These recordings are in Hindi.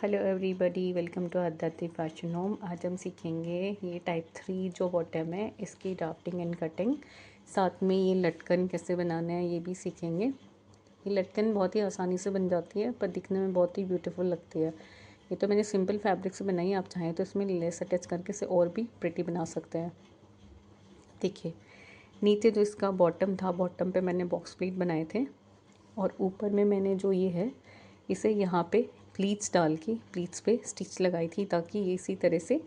Hello everybody, welcome to Adyati fashion home. आज हम सीखेंगे ये टाइप 3 जो बॉटम है इसकी ड्राफ्टिंग एंड कटिंग, साथ में ये लटकन कैसे बनाना है ये भी सीखेंगे। ये लटकन बहुत ही आसानी से बन जाती है पर दिखने में बहुत ही ब्यूटीफुल लगती है। ये तो मैंने सिंपल फैब्रिक से बनाई है, आप चाहें तो इसमें लेस अटैच करके इसे और भी प्रिटी बना सकते हैं। देखिए, नीचे जो इसका बॉटम था, बॉटम पे मैंने बॉक्स प्लीट बनाए थे और ऊपर में मैंने जो ये है इसे यहाँ पे प्लीट्स डाल के प्लीट्स पे स्टिच लगाई थी ताकि ये इसी तरह से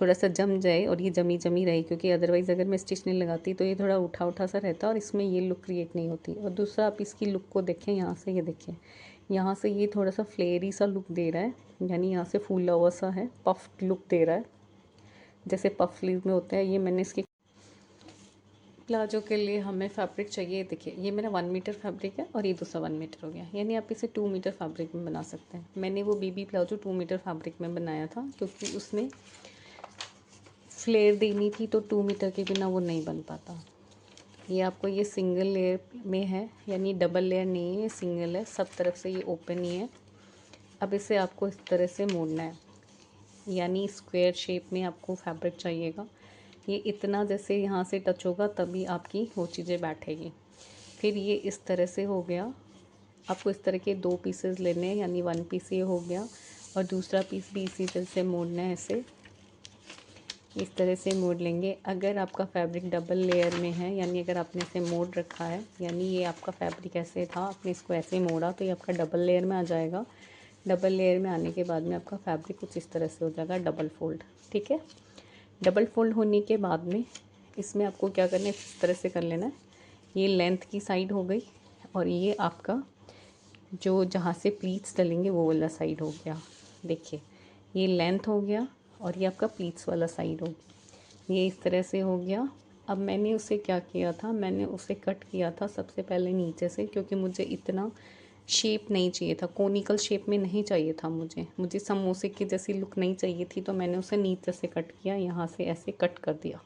थोड़ा सा जम जाए और ये जमी जमी रहे, क्योंकि अदरवाइज़ अगर मैं स्टिच नहीं लगाती तो ये थोड़ा उठा उठा सा रहता और इसमें ये लुक क्रिएट नहीं होती। और दूसरा, आप इसकी लुक को देखें, यहाँ से ये देखें, यहाँ से ये थोड़ा सा फ्लेयरी सा लुक दे रहा है, यानी यहाँ से फूला हुआ सा है, पफ लुक दे रहा है जैसे पफ स्लीव में होता है। ये मैंने इसके प्लाजो के लिए हमें फैब्रिक चाहिए। देखिए, ये मेरा 1 मीटर फैब्रिक है और ये दूसरा 1 मीटर हो गया, यानी आप इसे 2 मीटर फैब्रिक में बना सकते हैं। मैंने वो बीबी प्लाजो 2 मीटर फैब्रिक में बनाया था क्योंकि उसमें फ्लेयर देनी थी, तो 2 मीटर के बिना वो नहीं बन पाता। ये आपको ये सिंगल लेयर में है, यानी डबल लेयर नहीं है, ये सिंगल है, सब तरफ से ये ओपन ही है। अब इसे आपको इस तरह से मोड़ना है, यानी स्क्वायर शेप में आपको फैब्रिक चाहिएगा। ये इतना जैसे यहाँ से टच होगा तभी आपकी वो चीज़ें बैठेगी। फिर ये इस तरह से हो गया। आपको इस तरह के 2 पीसेस लेने हैं, यानी 1 पीस ये हो गया और दूसरा पीस भी इसी तरह से मोड़ना है। ऐसे इस तरह से मोड़ लेंगे। अगर आपका फैब्रिक डबल लेयर में है, यानी अगर आपने इसे मोड़ रखा है, यानी ये आपका फैब्रिक ऐसे था, आपने इसको ऐसे मोड़ा तो ये आपका डबल लेयर में आ जाएगा। डबल लेयर में आने के बाद में आपका फैब्रिक कुछ इस तरह से हो जाएगा, डबल फोल्ड। ठीक है, डबल फोल्ड होने के बाद में इसमें आपको क्या करना है, इस तरह से कर लेना है। ये लेंथ की साइड हो गई और ये आपका जो जहाँ से प्लीट्स डलेंगे वो वाला साइड हो गया। देखिए, ये लेंथ हो गया और ये आपका प्लीट्स वाला साइड हो गया। ये इस तरह से हो गया। अब मैंने उसे क्या किया था, मैंने उसे कट किया था सबसे पहले नीचे से, क्योंकि मुझे इतना शेप नहीं चाहिए था, कोनिकल शेप में नहीं चाहिए था मुझे समोसे की जैसी लुक नहीं चाहिए थी, तो मैंने उसे नीचे से कट किया, यहाँ से ऐसे कट कर दिया।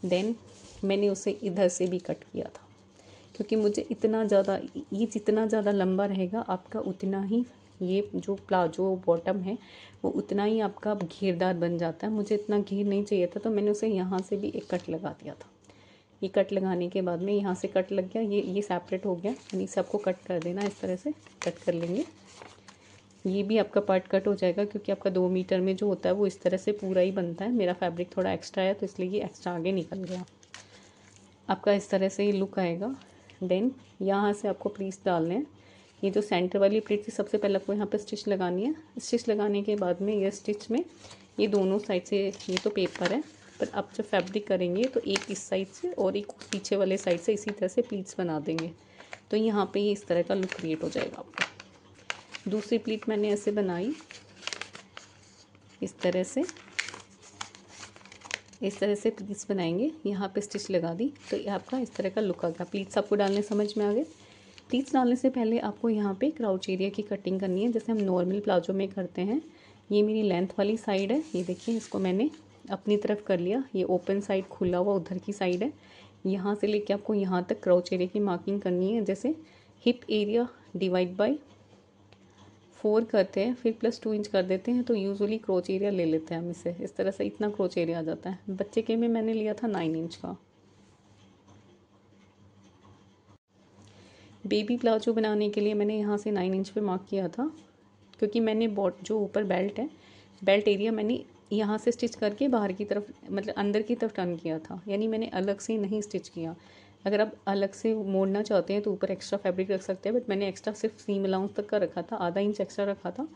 देन मैंने उसे इधर से भी कट किया था, क्योंकि मुझे इतना ज़्यादा, ये जितना ज़्यादा लंबा रहेगा आपका उतना ही ये जो प्लाजो बॉटम है वो उतना ही आपका घेरदार बन जाता है। मुझे इतना घेर नहीं चाहिए था, तो मैंने उसे यहाँ से भी एक कट लगा दिया था। ये कट लगाने के बाद में यहाँ से कट लग गया, ये सेपरेट हो गया, यानी इसे आपको कट कर देना, इस तरह से कट कर लेंगे। ये भी आपका पार्ट कट हो जाएगा, क्योंकि आपका 2 मीटर में जो होता है वो इस तरह से पूरा ही बनता है। मेरा फैब्रिक थोड़ा एक्स्ट्रा है तो इसलिए ये एक्स्ट्रा आगे निकल गया। आपका इस तरह से ये लुक आएगा। देन यहाँ से आपको प्लीट्स डालने हैं। ये जो सेंटर वाली प्लीट थी, सबसे पहले आपको यहाँ पे स्टिच लगानी है। स्टिच लगाने के बाद में ये स्टिच में ये दोनों साइड से, ये तो पेपर है पर आप जब फैब्रिक करेंगे तो एक इस साइड से और एक पीछे वाले साइड से इसी तरह से प्लीट्स बना देंगे, तो यहाँ पे ये इस तरह का लुक क्रिएट हो जाएगा आपका। दूसरी प्लीट मैंने ऐसे बनाई, इस तरह से प्लीट्स बनाएंगे, यहाँ पे स्टिच लगा दी, तो ये आपका इस तरह का लुक आ गया। प्लीट्स आपको डालने समझ में आ गए। प्लीट्स डालने से पहले आपको यहाँ पे क्राउच एरिया की कटिंग करनी है, जैसे हम नॉर्मल प्लाजो में करते हैं। ये मेरी लेंथ वाली साइड है, ये देखिए, इसको मैंने अपनी तरफ कर लिया। ये ओपन साइड खुला हुआ उधर की साइड है। यहाँ से लेके आपको यहाँ तक क्राउच एरिया की मार्किंग करनी है। जैसे हिप एरिया डिवाइड बाई 4 करते हैं, फिर +2 इंच कर देते हैं, तो यूजुअली क्रोच एरिया ले लेते हैं हम इसे, इस तरह से इतना क्रोच एरिया आ जाता है। बच्चे के में मैंने लिया था 9 इंच का। बेबी प्लाजो बनाने के लिए मैंने यहाँ से 9 इंच पे मार्क किया था, क्योंकि मैंने जो ऊपर बेल्ट है, बेल्ट एरिया मैंने यहाँ से स्टिच करके बाहर की तरफ, मतलब अंदर की तरफ टर्न किया था, यानी मैंने अलग से नहीं स्टिच किया। अगर आप अलग से मोड़ना चाहते हैं तो ऊपर एक्स्ट्रा फैब्रिक रख सकते हैं, बट मैंने एक्स्ट्रा सिर्फ सीम अलाउंस तक का रखा था, आधा इंच एक्स्ट्रा रखा था।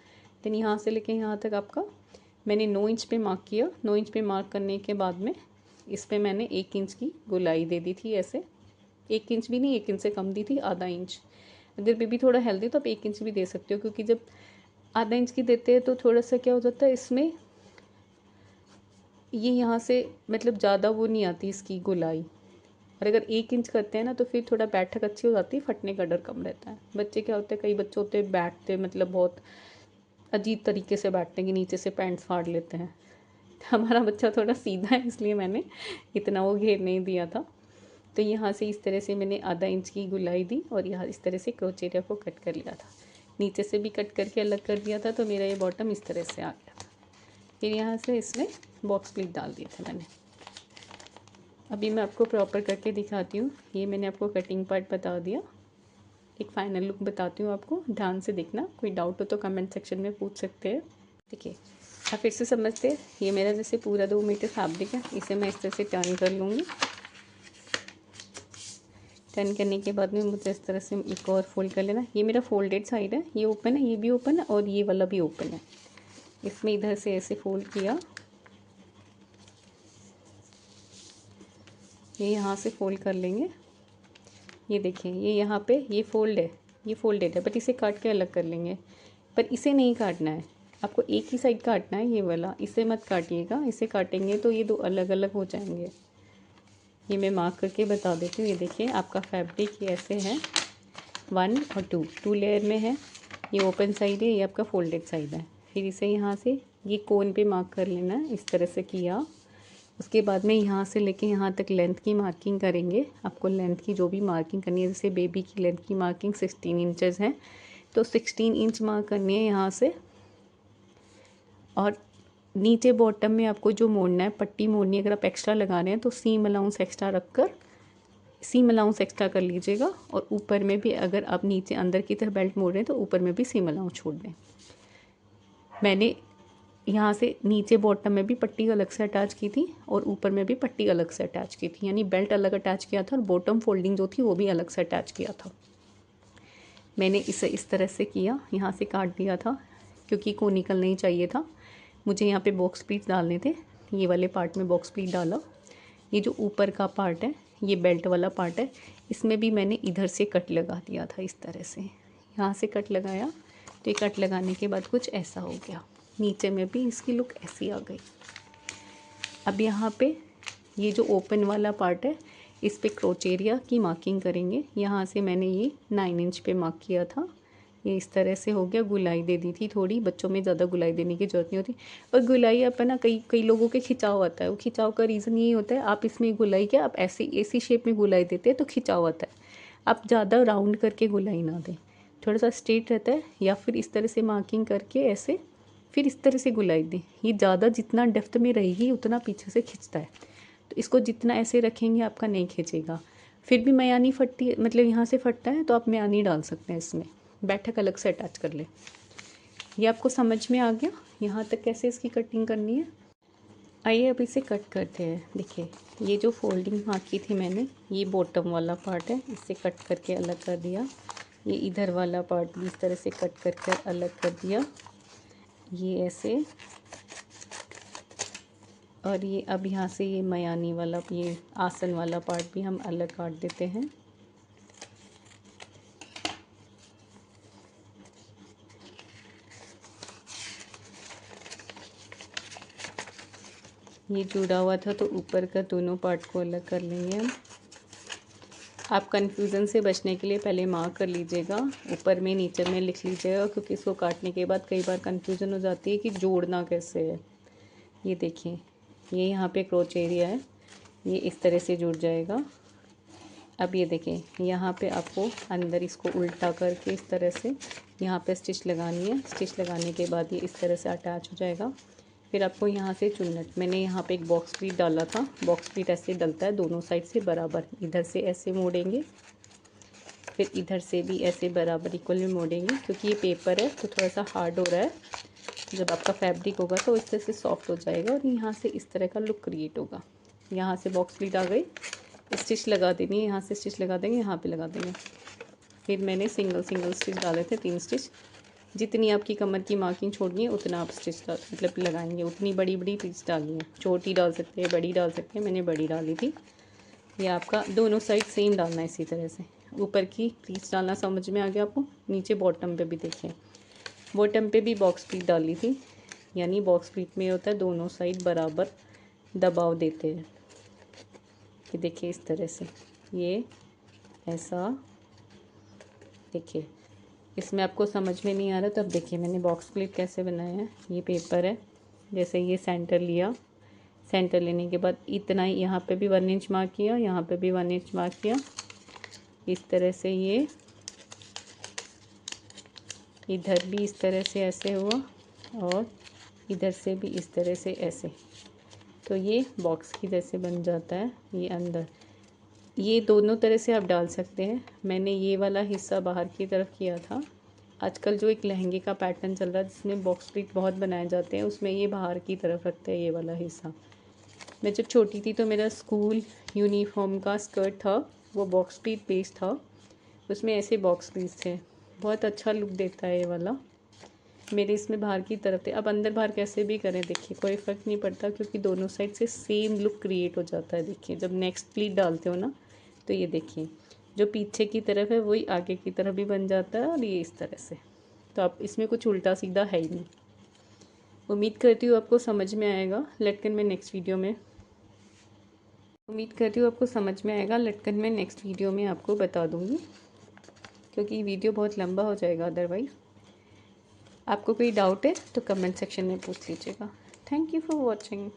देन यहाँ से लेके यहाँ तक आपका मैंने 9 इंच पे मार्क किया। 9 इंच पे मार्क करने के बाद में इस पर मैंने 1 इंच की गोलाई दे दी थी, ऐसे 1 इंच भी नहीं, 1 इंच से कम दी थी, आधा इंच। अगर बेबी थोड़ा हेल्दी तो आप 1 इंच भी दे सकते हो, क्योंकि जब आधा इंच की देते हैं तो थोड़ा सा क्या हो जाता है इसमें, ये यहाँ से मतलब ज़्यादा वो नहीं आती इसकी गोलाई। और अगर 1 इंच करते हैं ना तो फिर थोड़ा बैठक अच्छी हो जाती है, फटने का डर कम रहता है। बच्चे क्या होते हैं, कई बच्चे होते हैं बैठते मतलब बहुत अजीब तरीके से बैठते हैं कि नीचे से पैंट्स फाड़ लेते हैं। हमारा बच्चा थोड़ा सीधा है, इसलिए मैंने इतना वो घेर नहीं दिया था। तो यहाँ से इस तरह से मैंने आधा इंच की गोलाई दी और यहाँ इस तरह से क्रोच एरिया को कट कर लिया था। नीचे से भी कट करके अलग कर दिया था, तो मेरा ये बॉटम इस तरह से आ गया था। फिर यहाँ से इसमें बॉक्स प्लीट डाल दिए थे मैंने। अभी मैं आपको प्रॉपर करके दिखाती हूँ। ये मैंने आपको कटिंग पार्ट बता दिया, एक फाइनल लुक बताती हूँ आपको, ध्यान से देखना। कोई डाउट हो तो कमेंट सेक्शन में पूछ सकते हैं। देखिए आप फिर से समझते हैं, ये मेरा जैसे पूरा 2 मीटर फैब्रिक है, इसे मैं इस तरह से टर्न कर लूँगी। टर्न करने के बाद में मुझे इस तरह से एक और फोल्ड कर लेना। ये मेरा फोल्डेड साइड है, ये ओपन है, ये भी ओपन है और ये वाला भी ओपन है। इसमें इधर से ऐसे फोल्ड किया, ये यहाँ से फोल्ड कर लेंगे। ये देखिए ये यहाँ पे ये फोल्ड है, ये फोल्डेड है, बट इसे काट के अलग कर लेंगे। पर इसे नहीं काटना है, आपको एक ही साइड काटना है, ये वाला। इसे मत काटिएगा, इसे काटेंगे तो ये 2 अलग अलग हो जाएंगे। ये मैं मार्क करके बता देती हूँ। ये देखिए आपका फैब्रिक ये ऐसे है, 1 और 2 लेयर में है। ये ओपन साइड है, ये आपका फोल्डेड साइड है। फिर इसे यहाँ से ये कोन पे मार्क कर लेना है, इस तरह से किया। उसके बाद में यहाँ से लेके यहाँ तक लेंथ की मार्किंग करेंगे। आपको लेंथ की जो भी मार्किंग करनी है, जैसे बेबी की लेंथ की मार्किंग 16 इंचज़ है, तो 16 इंच मार्क करनी है यहाँ से। और नीचे बॉटम में आपको जो मोड़ना है, पट्टी मोड़नी है, अगर आप एक्स्ट्रा लगा रहे हैं तो सीम अलाउंस एक्स्ट्रा रख कर सीम अलाउंस एक्स्ट्रा कर लीजिएगा। और ऊपर में भी अगर आप नीचे अंदर की तरफ बेल्ट मोड़ रहे हैं तो ऊपर में भी सीम अलाउंस छोड़ दें। मैंने यहाँ से नीचे बॉटम में भी पट्टी अलग से अटैच की थी और ऊपर में भी पट्टी अलग से अटैच की थी, यानी बेल्ट अलग अटैच किया था और बॉटम फोल्डिंग जो थी वो भी अलग से अटैच किया था। मैंने इसे इस तरह से किया, यहाँ से काट दिया था क्योंकि कोनिकल नहीं चाहिए था मुझे। यहाँ पे बॉक्स प्लीट डालने थे, ये वाले पार्ट में बॉक्स प्लीट डाला। ये जो ऊपर का पार्ट है, ये बेल्ट वाला पार्ट है, इसमें भी मैंने इधर से कट लगा दिया था इस तरह से। यहाँ से कट लगाया तो ये कट लगाने के बाद कुछ ऐसा हो गया। नीचे में भी इसकी लुक ऐसी आ गई। अब यहाँ पे ये जो ओपन वाला पार्ट है, इस पे क्रोचेरिया की मार्किंग करेंगे। यहाँ से मैंने ये 9 इंच पे मार्क किया था, ये इस तरह से हो गया। गुलाई दे दी थी थोड़ी, बच्चों में ज़्यादा गुलाई देने की ज़रूरत नहीं होती। और गुलाई अपन ना कई लोगों के खिंचाव आता है, वो खिंचाव का रीज़न यही होता है, आप इसमें गुलाई क्या आप ऐसी शेप में गुलाई देते हैं तो खिंचाव आता है। आप ज़्यादा राउंड करके गुलाई ना दें, थोड़ा सा स्ट्रेट रहता है। या फिर इस तरह से मार्किंग करके ऐसे, फिर इस तरह से गुलाई दें। ये ज़्यादा जितना डेप्थ में रहेगी उतना पीछे से खिंचता है, तो इसको जितना ऐसे रखेंगे आपका नहीं खींचेगा। फिर भी मयानी फटती, मतलब यहाँ से फटता है तो आप मयानी डाल सकते हैं इसमें, बैठक अलग से अटैच कर ले। ये आपको समझ में आ गया यहाँ तक कैसे इसकी कटिंग करनी है। आइए अब इसे कट करते हैं। देखिए ये जो फोल्डिंग मार्क की थी मैंने, ये बॉटम वाला पार्ट है, इसे कट करके अलग कर दिया। ये इधर वाला पार्ट भी इस तरह से कट करके अलग कर दिया, ये ऐसे। और ये अब यहाँ से ये मयानी वाला, ये आसन वाला पार्ट भी हम अलग काट देते हैं। ये जुड़ा हुआ था तो ऊपर का दोनों पार्ट को अलग कर लेंगे हम। आप कन्फ्यूज़न से बचने के लिए पहले मार्क कर लीजिएगा, ऊपर में नीचे में लिख लीजिएगा, क्योंकि इसको काटने के बाद कई बार कन्फ्यूज़न हो जाती है कि जोड़ना कैसे है। ये देखिए ये यहाँ पे क्रोच एरिया है, ये इस तरह से जुड़ जाएगा। अब ये देखें यहाँ पे आपको अंदर इसको उल्टा करके इस तरह से यहाँ पे स्टिच लगानी है। स्टिच लगाने के बाद ये इस तरह से अटैच हो जाएगा। फिर आपको यहाँ से चुन्नट, मैंने यहाँ पे एक बॉक्स प्लीट डाला था, बॉक्स प्लीट ऐसे डलता है दोनों साइड से बराबर। इधर से ऐसे मोड़ेंगे, फिर इधर से भी ऐसे बराबर इक्वल में मोड़ेंगे, क्योंकि ये पेपर है तो थोड़ा सा हार्ड हो रहा है। जब आपका फैब्रिक होगा तो इस तरह से सॉफ्ट हो जाएगा और यहाँ से इस तरह का लुक क्रिएट होगा। यहाँ से बॉक्स प्लीट आ गई, स्टिच लगा देनी है, यहाँ से स्टिच लगा देंगे, यहाँ पे लगा देंगे। फिर मैंने सिंगल स्टिच डाले थे 3 स्टिच। जितनी आपकी कमर की मार्किंग छोड़नी है उतना आप स्टिच मतलब लगाएंगे, उतनी बड़ी स्टिच डालनी है। छोटी डाल सकते हैं, बड़ी डाल सकते हैं, मैंने बड़ी डाली थी। ये आपका दोनों साइड सेम डालना है इसी तरह से। ऊपर की प्लीट्स डालना समझ में आ गया आपको। नीचे बॉटम पे भी देखें, बॉटम पे भी बॉक्स प्लीट डाली थी, यानी बॉक्स प्लीट में होता है दोनों साइड बराबर दबाव देते हैं। कि देखिए इस तरह से, ये ऐसा। देखिए इसमें आपको समझ में नहीं आ रहा तो अब देखिए मैंने बॉक्स प्लीट कैसे बनाया है। ये पेपर है, जैसे ये सेंटर लिया, सेंटर लेने के बाद इतना ही यहाँ पे भी 1 इंच मार्क किया, यहाँ पे भी 1 इंच मार्क किया। इस तरह से ये इधर भी इस तरह से ऐसे हुआ और इधर से भी इस तरह से ऐसे। तो ये बॉक्स की जैसे बन जाता है ये अंदर। ये दोनों तरह से आप डाल सकते हैं। मैंने ये वाला हिस्सा बाहर की तरफ किया था। आजकल जो एक लहंगे का पैटर्न चल रहा है जिसमें बॉक्स प्लीट बहुत बनाए जाते हैं, उसमें ये बाहर की तरफ रखते हैं ये वाला हिस्सा। मैं जब छोटी थी तो मेरा स्कूल यूनिफॉर्म का स्कर्ट था, वो बॉक्स प्लीट बेस था, उसमें ऐसे बॉक्स पीस थे। बहुत अच्छा लुक देता है ये वाला। मेरे इसमें बाहर की तरफ थे। अब अंदर बाहर कैसे भी करें देखिए कोई फ़र्क नहीं पड़ता, क्योंकि दोनों साइड से सेम लुक क्रिएट हो जाता है। देखिए जब नेक्स्ट प्लीट डालते हो ना, तो ये देखिए जो पीछे की तरफ है वही आगे की तरफ भी बन जाता है, और ये इस तरह से। तो अब इसमें कुछ उल्टा सीधा है ही नहीं। उम्मीद करती हूँ आपको समझ में आएगा। लटकन में नेक्स्ट वीडियो में लटकन में नेक्स्ट वीडियो में आपको बता दूँगी, क्योंकि वीडियो बहुत लंबा हो जाएगा अदरवाइज़। आपको कोई डाउट है तो कमेंट सेक्शन में पूछ लीजिएगा। Thank you for watching.